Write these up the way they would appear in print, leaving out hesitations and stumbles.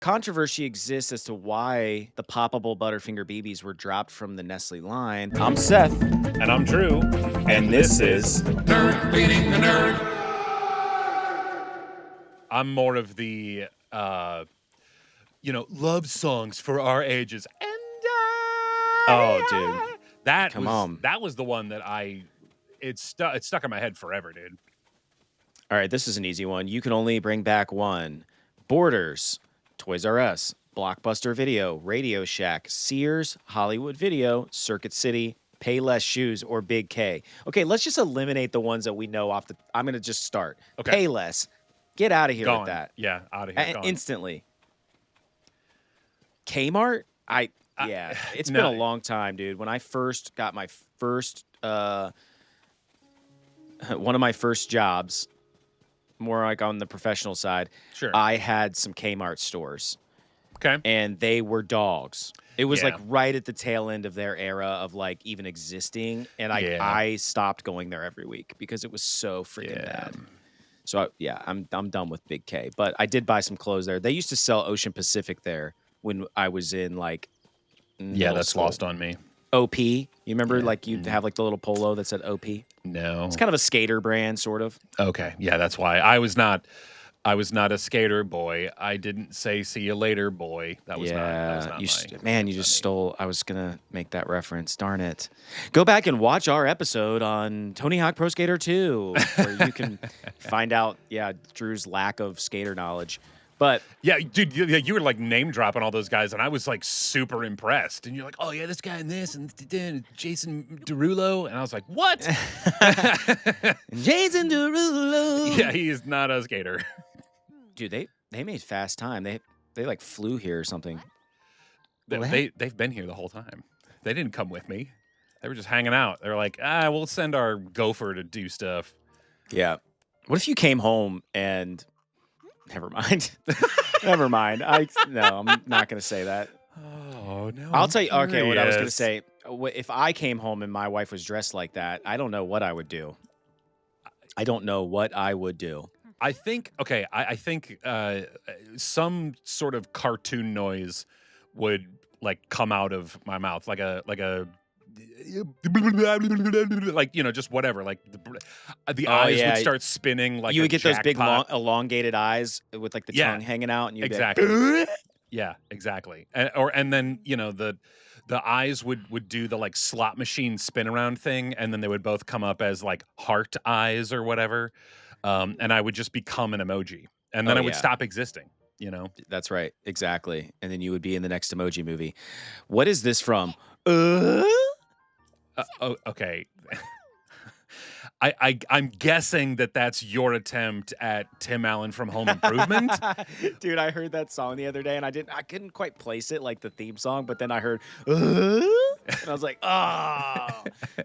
controversy exists as to why the poppable Butterfinger Babies were dropped from the Nestle line. I'm Seth. And I'm Drew. And this is Nerd Feeding the Nerd. I'm more of the, love songs for our ages. Oh, dude. That Come was on. that was the one that it stuck in my head forever, dude. All right, this is an easy one. You can only bring back one. Borders, Toys R Us, Blockbuster Video, Radio Shack, Sears, Hollywood Video, Circuit City, Payless Shoes, or Big K. Okay, let's just eliminate the ones that we know off the... I'm going to just start. Okay. Payless. Get out of here Gone. with that. Yeah, out of here. Gone. Instantly. Kmart? It's been a long time, dude. When I first got my first... one of my first jobs, more like on the professional side, Sure. I had some Kmart stores. Okay. And they were dogs. It was Yeah. like right at the tail end of their era of like even existing. And I stopped going there every week because it was so freaking bad. So I'm done with Big K. But I did buy some clothes there. They used to sell Ocean Pacific there when I was in like that's school. lost on me. OP. You remember like you'd have like the little polo that said OP? No. It's kind of a skater brand, sort of. Okay. Yeah, that's why. I was not a skater boy. I didn't say see you later boy. That was not you just stole. I was gonna make that reference. Darn it. Go back and watch our episode on Tony Hawk Pro Skater 2, where you can find out, Drew's lack of skater knowledge. But yeah, dude, you were like name dropping all those guys, and I was like super impressed. And you're like, oh yeah, this guy and this, and Jason Derulo, and I was like, what? Jason Derulo. Yeah, he is not a skater. Dude, they made fast time. They like flew here or something. They've been here the whole time. They didn't come with me. They were just hanging out. They were like, we'll send our gopher to do stuff. Yeah. What if you came home and... Never mind. Never mind. I'm not going to say that. Oh, no. I'll tell you. Okay, what I was going to say. If I came home and my wife was dressed like that, I don't know what I would do. I don't know what I would do. I think, I think some sort of cartoon noise would like come out of my mouth, like a just whatever, like the eyes would start spinning, like you would get jackpot. those big elongated eyes with like the tongue hanging out, and you'd exactly be like, yeah, exactly. And then the eyes would do the like slot machine spin around thing, and then they would both come up as like heart eyes or whatever, and I would just become an emoji, and then I would stop existing. That's right, exactly. And then you would be in the next emoji movie. What is this from? Okay. I'm guessing that's your attempt at Tim Allen from Home Improvement. Dude, I heard that song the other day, and I couldn't quite place it like the theme song, but then I heard, and I was like, oh.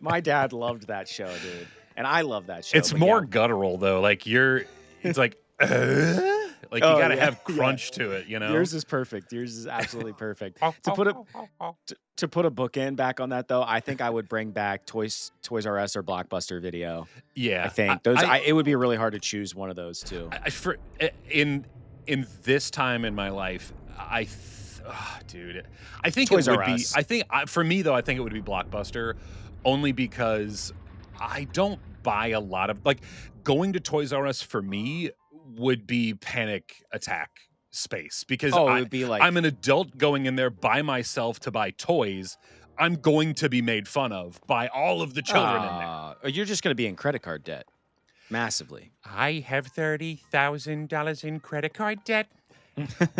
My dad loved that show, dude, and I love that show. It's more guttural though. Like it's like. Like you gotta have crunch to it, Yours is perfect. Yours is absolutely perfect. To put a bookend back on that though, I think I would bring back Toys R Us or Blockbuster Video. Yeah, I think those. It would be really hard to choose one of those two. In this time in my life, I think Toys it would R be. Us. I think for me though, I think it would be Blockbuster, only because I don't buy a lot of like going to Toys R Us for me would be panic attack space because it would be like I'm an adult going in there by myself to buy toys. I'm going to be made fun of by all of the children in there. You're just going to be in credit card debt, massively. I have $30,000 in credit card debt.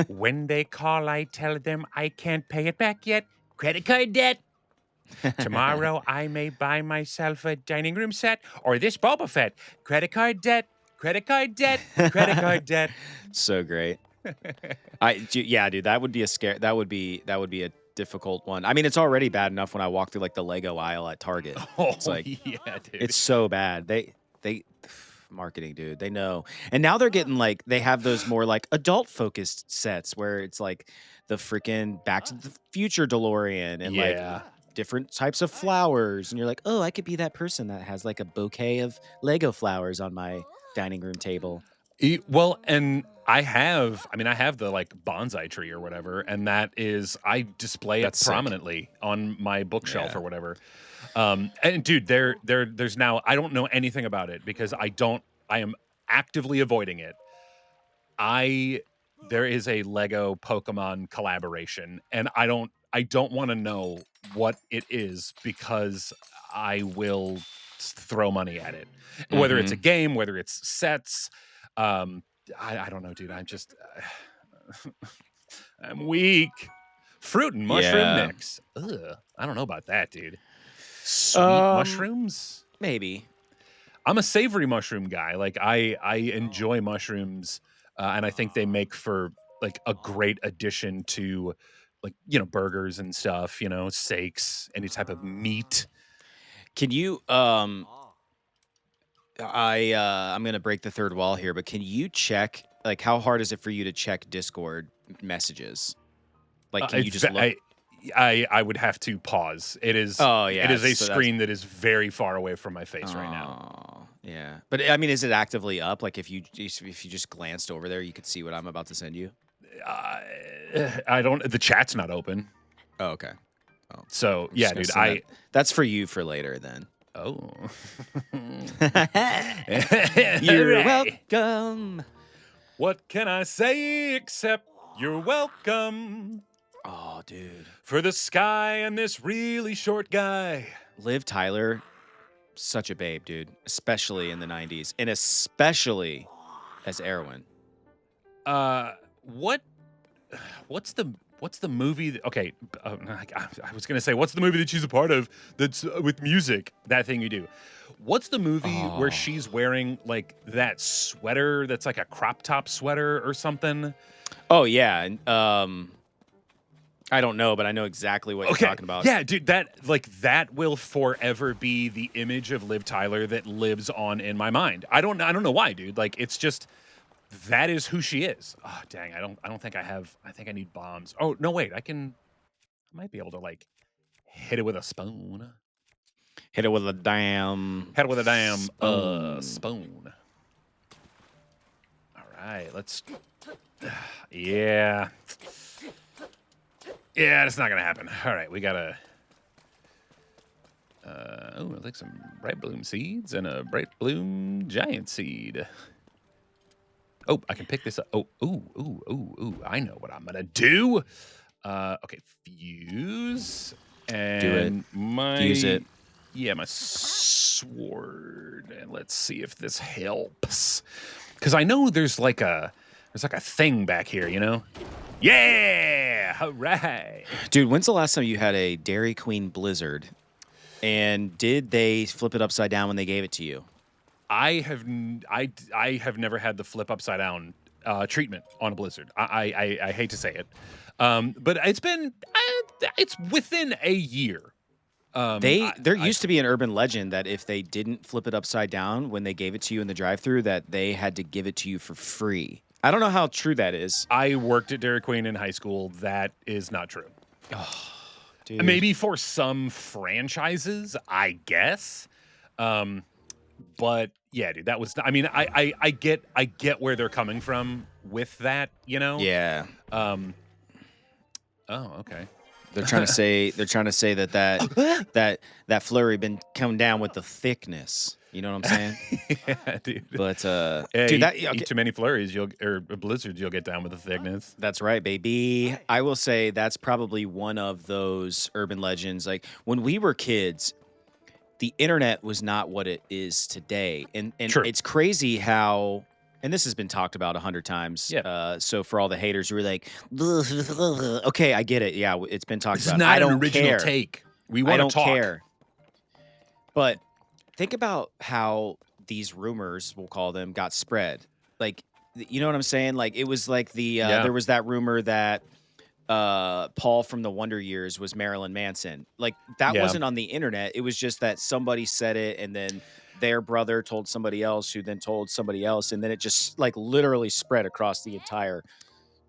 When they call, I tell them I can't pay it back yet. Credit card debt. Tomorrow I may buy myself a dining room set or this Boba Fett. Credit card debt. Credit card debt, credit card debt. So great. Dude, that would be a scare. That would be a difficult one. I mean, it's already bad enough when I walk through like the Lego aisle at Target. It's like, yeah, dude. It's so bad. They marketing, dude. They know. And now they're getting like they have those more like adult focused sets where it's like the freaking Back to the Future DeLorean and like different types of flowers, and you're like, oh, I could be that person that has like a bouquet of Lego flowers on my dining room table. Well, and I have the like bonsai tree or whatever, and that is I display That's it sick. prominently on my bookshelf Yeah. or whatever. And dude, there's now I don't know anything about it because I am actively avoiding it. There is a Lego Pokemon collaboration, and I don't want to know what it is because I will throw money at it. Whether it's a game, whether it's sets, um, I don't know, dude. I'm just I'm weak. Fruit and mushroom Yeah. mix. Ugh, I don't know about that, dude. Sweet Um, mushrooms. maybe. I'm a savory mushroom guy. Like I enjoy mushrooms, and I think they make for like a great addition to like burgers and stuff. Steaks, any type of meat. Can you I'm gonna break the third wall here, but can you check like how hard is it for you to check Discord messages? Like can you just look? I would have to pause. It is Oh it yeah, is a so that's screen that is very far away from my face right now. oh yeah. But I mean, is it actively up? Like if you just glanced over there, you could see what I'm about to send you. I don't. The chat's not open. Oh, okay. Oh, So I'm yeah, just gonna dude. send that's for you for later then. Oh. You're Hooray. welcome. What can I say except you're welcome Oh, dude. for the sky and this really short guy. Liv Tyler, such a babe, dude. Especially in the 90s. And especially as Erwin. What's the movie okay, I was gonna say what's the movie that she's a part of that's with music, that thing you do. What's the movie where Oh. she's wearing like that sweater that's like a crop top sweater or something? Oh, yeah. And, I don't know, but I know exactly what you're talking about. Yeah, dude, that will forever be the image of Liv Tyler that lives on in my mind. I don't know why, dude. Like it's just that is who she is. Oh, dang, I don't think I think I need bombs. Oh, no, wait, I might be able to like hit it with a spoon. Hit it with a damn Spoon. All right, let's yeah. Yeah, that's not gonna happen. All right, we gotta. Like some bright bloom seeds and a bright bloom giant seed. Oh, I can pick this up. Oh, ooh! I know what I'm gonna do. Okay, fuse and Fuse it. Yeah, my sword, and let's see if this helps. Because I know there's like a thing back here, Yeah, hooray! Dude, when's the last time you had a Dairy Queen Blizzard? And did they flip it upside down when they gave it to you? I have never had the flip upside down treatment on a Blizzard. I hate to say it, but it's within a year. There used to be an urban legend that if they didn't flip it upside down when they gave it to you in the drive-thru, that they had to give it to you for free. I don't know how true that is. I worked at Dairy Queen in high school. That is not true. Dude. Maybe for some franchises, I guess. But yeah, dude, that was. I mean, I get where they're coming from with that. Yeah. Oh, okay. They're trying to say that flurry been coming down with the thickness. You know what I'm saying? Yeah, dude. But dude, eat too many flurries, or blizzards, you'll get down with the thickness. That's right, baby. I will say that's probably one of those urban legends. Like when we were kids, the internet was not what it is today, and True. It's crazy how. And this has been talked about 100 times. Yeah. So for all the haters who are like, okay, I get it. Yeah, it's been talked This about. is not I don't an original care. take. We I want don't to talk. care. But think about how these rumors, we'll call them, got spread. Like, you know what I'm saying? Like, it was like there was that rumor that Paul from the Wonder Years was Marilyn Manson. Like, that wasn't on the internet. It was just that somebody said it, and then their brother told somebody else, who then told somebody else, and then it just like literally spread across the entire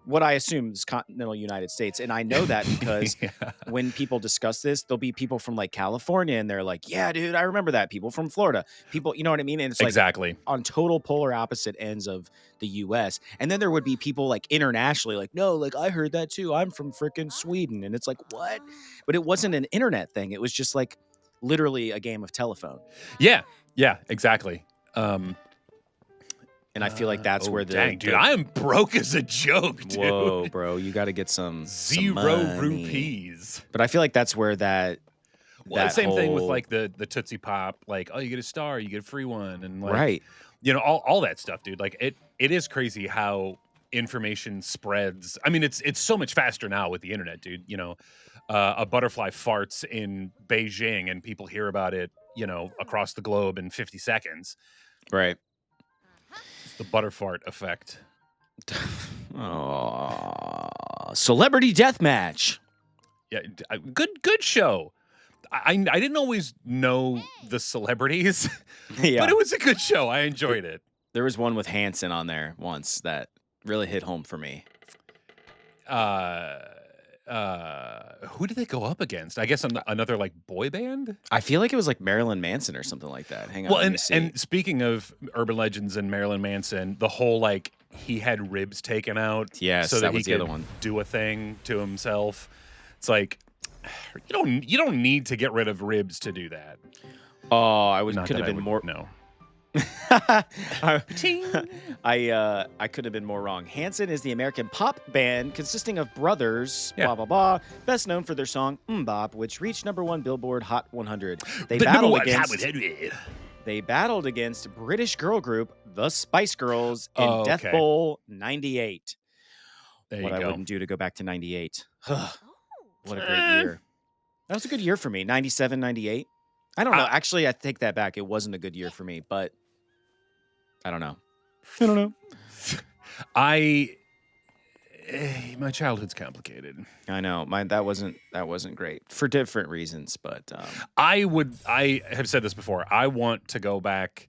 what I assume is continental United States. And I know that because Yeah. when people discuss this, there'll be people from like California and they're like, yeah, dude, I remember that. People from Florida, people, you know what I mean? And it's like Exactly. on total polar opposite ends of the US. And then there would be people like internationally, like, no, like I heard that too. I'm from freaking Sweden. And it's like, what? But it wasn't an internet thing. It was just like literally a game of telephone. Yeah. Yeah, exactly. And I feel like that's where the dang, dude, I am broke as a joke, dude. Whoa, bro, you got to get some 0 money. rupees. But I feel like that's where that. Well, that same thing with whole- like the Tootsie Pop, like, oh, you get a star, you get a free one, and like, right. you know, all that stuff, dude. Like it is crazy how information spreads. I mean, it's so much faster now with the internet, dude. You know, a butterfly farts in Beijing and people hear about it, you know, across the globe in 50 seconds. Right. It's the butterfart effect. Celebrity Deathmatch. Yeah, good show. I didn't always know the celebrities, Yeah. but it was a good show. I enjoyed it. There was one with Hanson on there once that really hit home for me. Who did they go up against? I guess another like boy band. I feel like it was like Marilyn Manson or something like that. Hang on. Well, let me see. and speaking of urban legends and Marilyn Manson, the whole like he had ribs taken out, Yes, so that that he was the could other one. do a thing to himself. It's like you don't need to get rid of ribs to do that. Oh, Not could that have I been would more. know. I could have been more wrong. Hanson is the American pop band consisting of brothers, Yeah. blah blah blah, best known for their song "Bop," which reached #1 Billboard Hot 100. They battled against British girl group The Spice Girls in Oh, Death okay. Bowl '98. There What you I go. wouldn't do to go back to '98. What a great year. That was a good year for me. 97, 98. I don't know. Actually, I take that back. It wasn't a good year for me, but I don't know. My childhood's complicated. I know. That wasn't great for different reasons, but I have said this before. I want to go back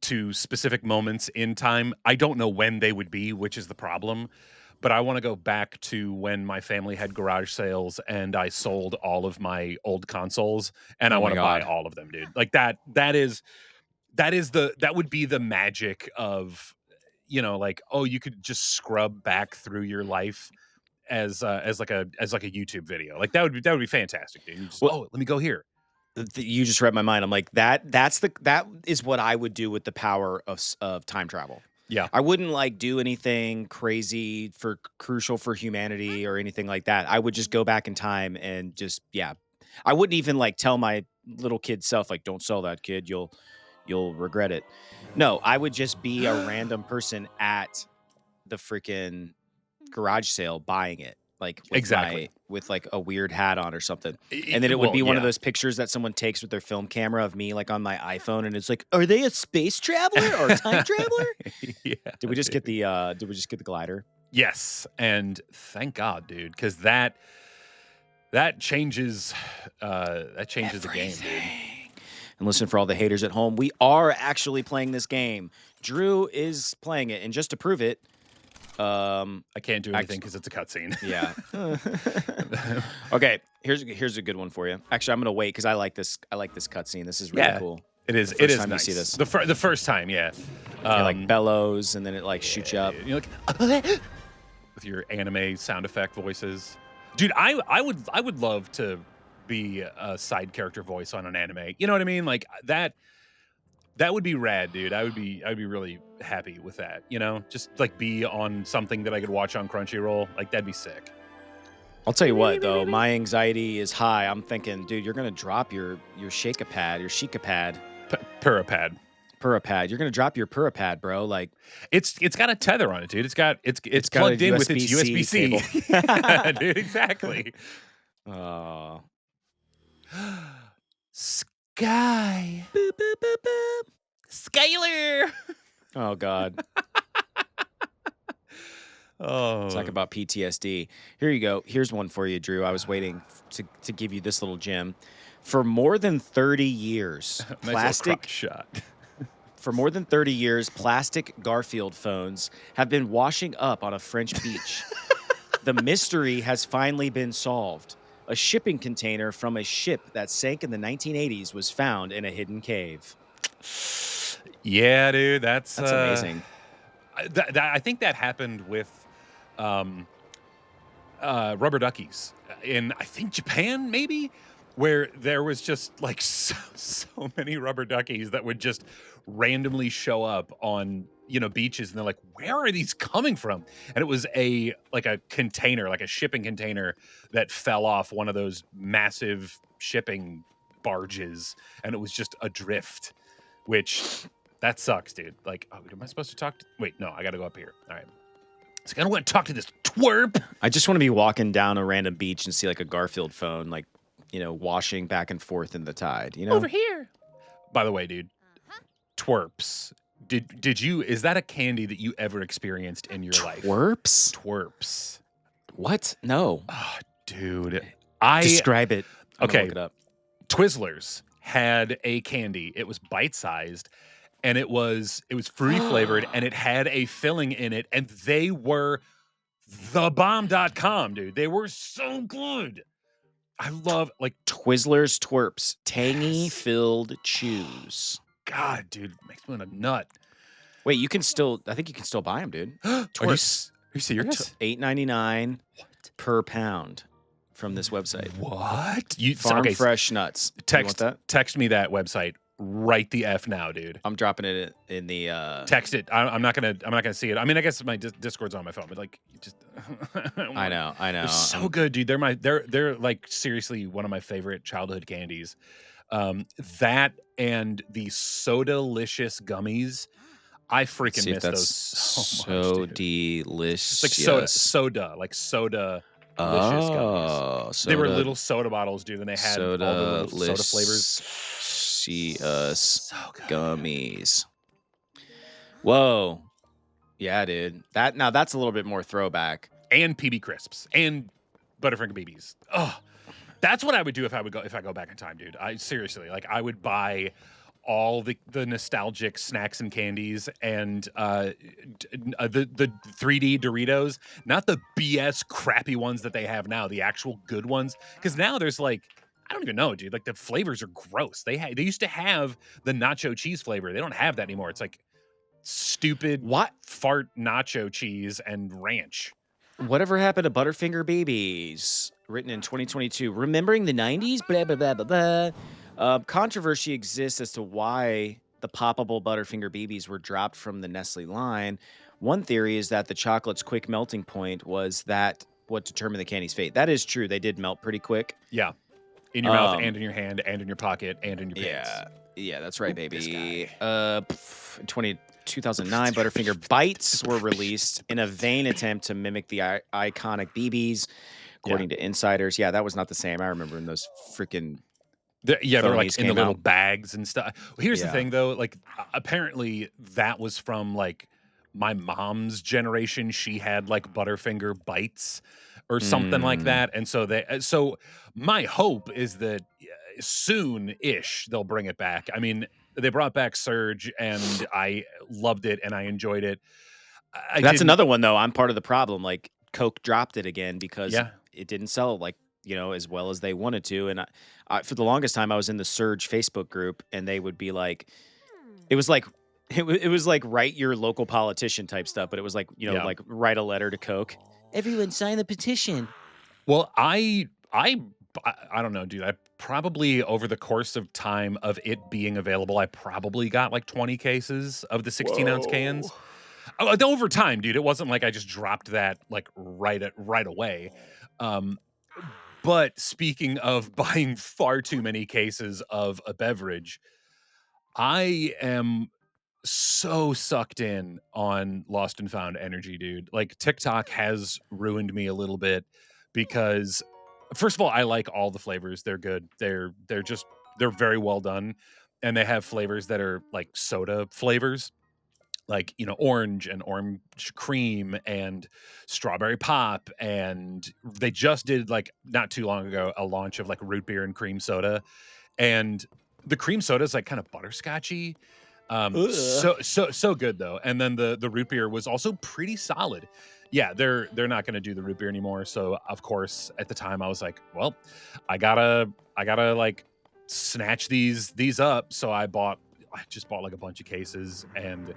to specific moments in time. I don't know when they would be, which is the problem. But I want to go back to when my family had garage sales and I sold all of my old consoles and I want to buy all of them, dude. Like that would be the magic of, you know, like, oh, you could just scrub back through your life as like a YouTube video. Like that would be fantastic, dude. You just, let me go here. You just read my mind. I'm like, that is what I would do with the power of time travel. Yeah. I wouldn't like do anything crazy crucial for humanity or anything like that. I would just go back in time and just, yeah. I wouldn't even like tell my little kid self, like, don't sell that, kid. You'll regret it. No, I would just be a random person at the freaking garage sale buying it. Like with like a weird hat on or something. And then it would be one of those pictures that someone takes with their film camera of me like on my iPhone and it's like, are they a space traveler or a time traveler? Yeah. Did we just get the glider? Yes. And thank God, dude, because that changes the game, dude. And listen, for all the haters at home, we are actually playing this game. Drew is playing it, and just to prove it, I can't do anything because it's a cutscene. Yeah. Okay, here's a good one for you. Actually, I'm gonna wait because I like this cutscene. This is really cool. It is. It is nice. You see this. The first time, yeah. It like bellows, and then it like shoots you up. You're like, with your anime sound effect voices, dude. I would love to be a side character voice on an anime. You know what I mean? Like that would be rad, dude. I'd be really happy with that. You know, just like be on something that I could watch on Crunchyroll. Like that'd be sick. I'll tell you what, though, my anxiety is high. I'm thinking, dude, you're gonna drop your Shake-a-pad, your Sheikah-pad. Purapad. You're gonna drop your Purapad, bro. Like it's got a tether on it, dude. It's got plugged a in with its USB-C USB-C. Yeah, dude, exactly. Sky. Boop, boop, boop, boop. Skyler. Oh God. Oh. Talk about PTSD. Here you go. Here's one for you, Drew. I was waiting to give you this little gem. For more than 30 years, nice little crotch shot. For more than 30 years, plastic Garfield phones have been washing up on a French beach. The mystery has finally been solved. A shipping container from a ship that sank in the 1980s was found in a hidden cave. Yeah, dude, that's amazing. I think that happened with um, rubber duckies in, I think, Japan, maybe, where there was just like so many rubber duckies that would just randomly show up on beaches, and they're like, where are these coming from? And it was a container, like a shipping container that fell off one of those massive shipping barges, and it was just adrift, which that sucks, dude. Like, oh, am I supposed to talk to? Wait, no, I gotta go up here. All right. So I want to talk to this twerp. I just want to be walking down a random beach and see like a Garfield phone, like, washing back and forth in the tide, Over here. By the way, dude, twerps. Did you, is that a candy that you ever experienced in your life? Twerps? Twerps. What? No. Oh, dude. Describe it. I'm gonna Okay. look it up. Twizzlers had a candy. It was bite-sized, and it was fruity flavored, and it had a filling in it, and they were thebomb.com, dude. They were so good. I love like Twizzlers Twerps, tangy filled chews. God, dude, makes me want a nut. Wait, I think you can still buy them, dude. Twerps. Are you serious? $8.99 per pound from this website. What? Farm fresh nuts. You want that? Text me that website right the F now, dude. I'm dropping it in the text it. I'm not gonna see it. I mean, I guess my Discord's on my phone, but like, just I know. They're so good, dude. They're like seriously one of my favorite childhood candies. That and the Soda-licious gummies. I freaking miss those so much, dude. Delicious. It's like soda gummies. They were little soda bottles, dude, and they had all the little soda flavors. So gummies. Whoa. Yeah, dude. That's a little bit more throwback. And PB Crisps and Butterfinger Babies. Oh, that's what I would do if I go back in time, dude. I seriously, like, I would buy all the nostalgic snacks and candies and the 3D Doritos, not the BS crappy ones that they have now, the actual good ones. Because now there's like, I don't even know, dude. Like, the flavors are gross. They used to have the nacho cheese flavor. They don't have that anymore. It's like stupid fart nacho cheese and ranch. Whatever happened to Butterfinger Babies? Written in 2022. Remembering the 90s? Blah, blah, blah, blah, blah. Controversy exists as to why the poppable Butterfinger Babies were dropped from the Nestle line. One theory is that the chocolate's quick melting point was what determined the candy's fate. That is true. They did melt pretty quick. Yeah. In your mouth and in your hand and in your pocket and in your pants. Yeah, that's right, baby. 2009, Butterfinger Bites were released in a vain attempt to mimic the iconic BBs, according to insiders. Yeah, that was not the same. I remember when those freaking they're like in the little bags and stuff. Well, here's the thing, though. Like, apparently that was from like my mom's generation. She had like Butterfinger Bites or something like that, and so my hope is that soon-ish they'll bring it back. I mean, they brought back Surge, and I loved it, and I enjoyed it. That's another one, though. I'm part of the problem. Like, Coke dropped it again because it didn't sell like as well as they wanted to. And I for the longest time, I was in the Surge Facebook group, and they would be like, it was like write your local politician type stuff, but it was like like write a letter to Coke. Everyone sign the petition. Well, I don't know, dude. I probably, over the course of time of it being available, I probably got like 20 cases of the 16-ounce cans. Over time, dude. It wasn't like I just dropped that like right away. But speaking of buying far too many cases of a beverage, I am so sucked in on Lost and Found energy, dude. Like, TikTok has ruined me a little bit because, first of all, I like all the flavors. They're good. They're very well done, and they have flavors that are like soda flavors, like orange and orange cream and strawberry pop, and they just did, like, not too long ago, a launch of like root beer and cream soda, and the cream soda is like kind of butterscotchy. So good though. And then the root beer was also pretty solid. Yeah, they're not going to do the root beer anymore. So of course, at the time I was like, well, I gotta like snatch these up. So I just bought like a bunch of cases, and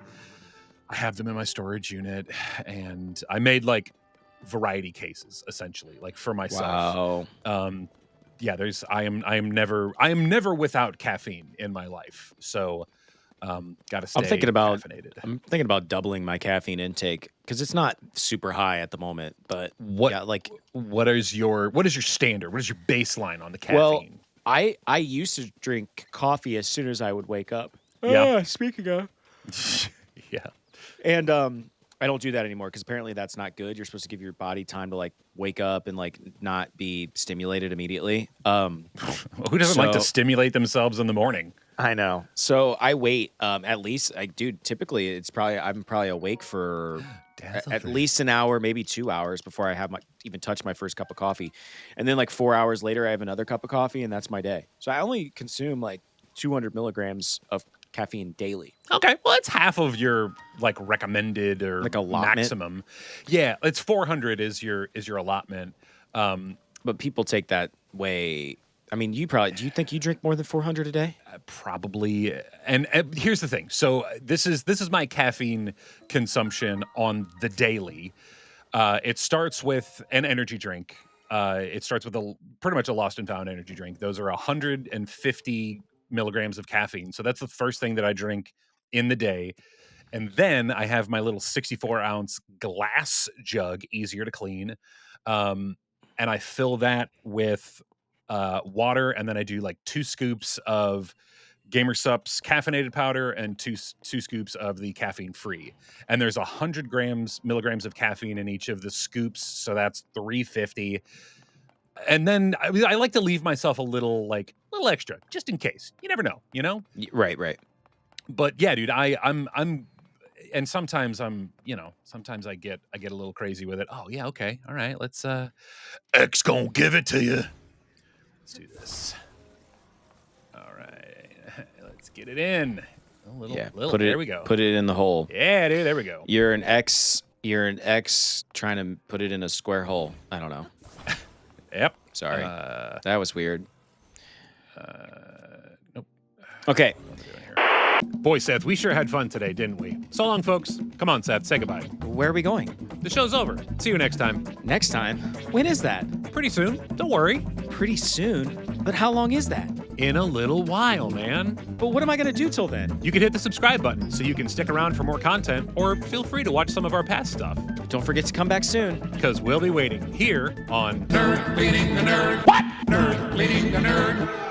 I have them in my storage unit, and I made like variety cases essentially, like for myself. Wow. Yeah, I am never without caffeine in my life. So gotta stay caffeinated. I'm thinking about doubling my caffeine intake because it's not super high at the moment. But what is your standard? What is your baseline on the caffeine? Well, I used to drink coffee as soon as I would wake up. Yeah. Speaking of. Yeah. And I don't do that anymore because apparently that's not good. You're supposed to give your body time to like wake up and like not be stimulated immediately. Who doesn't like to stimulate themselves in the morning? I know. So I wait at least typically I'm probably awake for at least an hour, maybe 2 hours before I have even touch my first cup of coffee. And then like 4 hours later, I have another cup of coffee, and that's my day. So I only consume like 200 milligrams of caffeine daily. Okay, well, it's half of your like recommended or like allotment. Maximum. Yeah, it's 400 is your allotment. But people take that way. I mean, do you think you drink more than 400 a day? Probably. And here's the thing. So this is my caffeine consumption on the daily. It starts with an energy drink. It starts with pretty much a lost and found energy drink. Those are 150 milligrams of caffeine. So that's the first thing that I drink in the day. And then I have my little 64-ounce glass jug, easier to clean. And I fill that with water, and then I do like 2 scoops of Gamer Supps caffeinated powder and two scoops of the caffeine free. And there's 100 milligrams of caffeine in each of the scoops, so that's 350. And then I like to leave myself a little extra just in case. You never know, you know? Right. But yeah, dude, I'm and sometimes sometimes I get a little crazy with it. Oh yeah, okay, all right, let's X gonna give it to you. Let's do this. All right, let's get it in. There we go. Put it in the hole. Yeah, dude, there we go. You're an X trying to put it in a square hole. I don't know. Yep. Sorry. That was weird. Nope. Okay. Boy, Seth, we sure had fun today, didn't we? So long, folks. Come on, Seth, say goodbye. Where are we going? The show's over. See you next time. Next time? When is that? Pretty soon. Don't worry. Pretty soon? But how long is that? In a little while, man. But what am I going to do till then? You can hit the subscribe button so you can stick around for more content, or feel free to watch some of our past stuff. Don't forget to come back soon. Because we'll be waiting here on Nerd Bleeding the Nerd. What? Nerd Bleeding the Nerd.